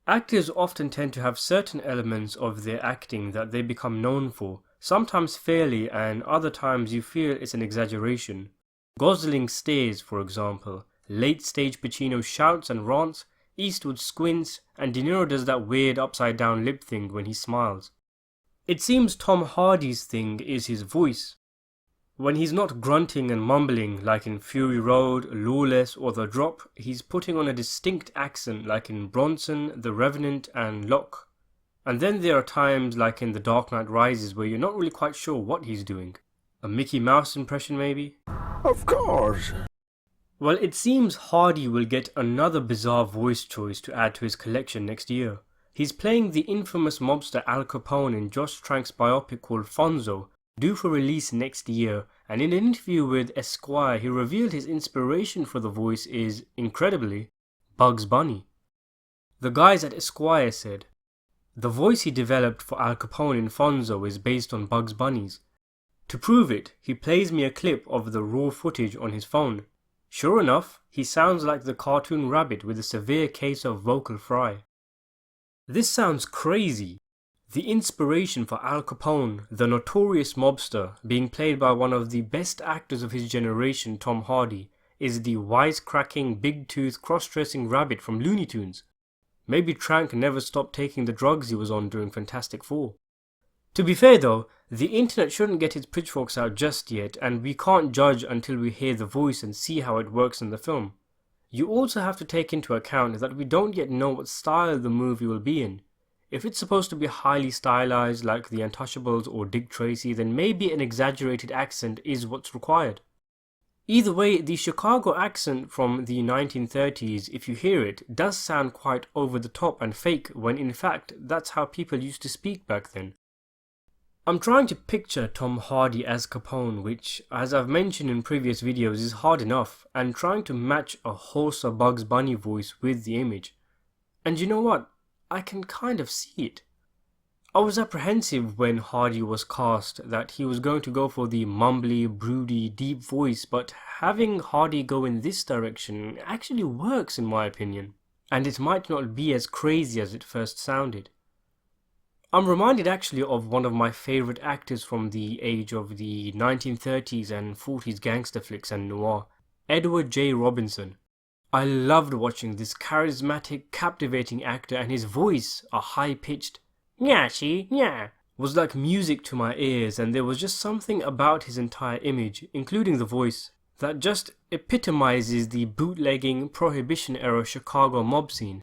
Actors often tend to have certain elements of their acting that they become known for, sometimes fairly and other times you feel it's an exaggeration. Gosling stares, for example, late-stage Pacino shouts and rants, Eastwood squints, and De Niro does that weird upside-down lip thing when he smiles. It seems Tom Hardy's thing is his voice. When he's not grunting and mumbling like in Fury Road, Lawless or The Drop, he's putting on a distinct accent like in Bronson, The Revenant and Locke. And then there are times like in The Dark Knight Rises where you're not really quite sure what he's doing. A Mickey Mouse impression maybe? Of course! Well, it seems Hardy will get another bizarre voice choice to add to his collection next year. He's playing the infamous mobster Al Capone in Josh Trank's biopic called Fonzo, due for release next year, and in an interview with Esquire he revealed his inspiration for the voice is, incredibly, Bugs Bunny. The guys at Esquire said, "The voice he developed for Al Capone in Fonzo is based on Bugs Bunny's. To prove it, he plays me a clip of the raw footage on his phone. Sure enough, he sounds like the cartoon rabbit with a severe case of vocal fry." This sounds crazy. The inspiration for Al Capone, the notorious mobster, being played by one of the best actors of his generation, Tom Hardy, is the wisecracking, big-toothed, cross-dressing rabbit from Looney Tunes. Maybe Trank never stopped taking the drugs he was on during Fantastic Four. To be fair though, the internet shouldn't get its pitchforks out just yet, and we can't judge until we hear the voice and see how it works in the film. You also have to take into account that we don't yet know what style the movie will be in. If it's supposed to be highly stylized like The Untouchables or Dick Tracy, then maybe an exaggerated accent is what's required. Either way, the Chicago accent from the 1930s, if you hear it, does sound quite over the top and fake when in fact that's how people used to speak back then. I'm trying to picture Tom Hardy as Capone, which, as I've mentioned in previous videos, is hard enough, and trying to match a hoarser Bugs Bunny voice with the image. And you know what? I can kind of see it. I was apprehensive when Hardy was cast that he was going to go for the mumbly, broody, deep voice, but having Hardy go in this direction actually works in my opinion, and it might not be as crazy as it first sounded. I'm reminded actually of one of my favourite actors from the age of the 1930s and 40s gangster flicks and noir, Edward J. Robinson. I loved watching this charismatic, captivating actor, and his voice, a high-pitched "Nya-shi, nya," was like music to my ears, and there was just something about his entire image, including the voice, that just epitomizes the bootlegging, prohibition-era Chicago mob scene.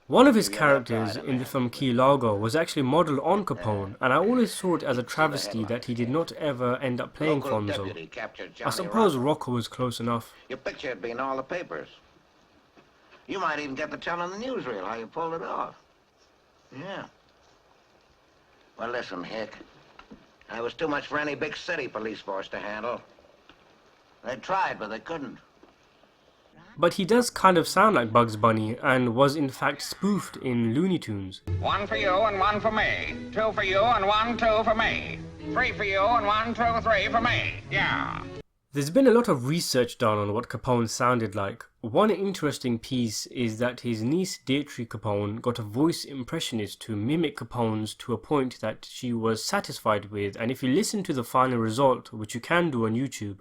One of his characters in the film Key Largo was actually modelled on Capone, and I always saw it as a travesty that he did not ever end up playing Fonzo. I suppose Rocco was close enough. Your picture had been all the papers. You might even get to tell on the newsreel how you pulled it off. Yeah. Well, listen, Hick. I was too much for any big city police force to handle. They tried, but they couldn't. But he does kind of sound like Bugs Bunny and was in fact spoofed in Looney Tunes. 1 for you and 1 for me. 2 for you and 1, 2 for me. 3 for you and 1, 2, 3 for me. Yeah. There's been a lot of research done on what Capone sounded like. One interesting piece is that his niece Deirdre Capone got a voice impressionist to mimic Capone's to a point that she was satisfied with, and if you listen to the final result, which you can do on YouTube,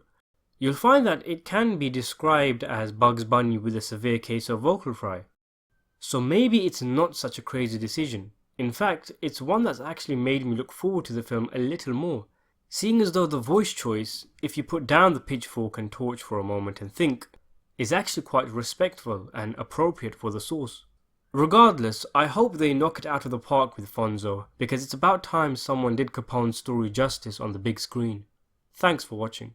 you'll find that it can be described as Bugs Bunny with a severe case of vocal fry. So maybe it's not such a crazy decision. In fact, it's one that's actually made me look forward to the film a little more, seeing as though the voice choice, if you put down the pitchfork and torch for a moment and think, is actually quite respectful and appropriate for the source. Regardless, I hope they knock it out of the park with Fonzo, because it's about time someone did Capone's story justice on the big screen. Thanks for watching.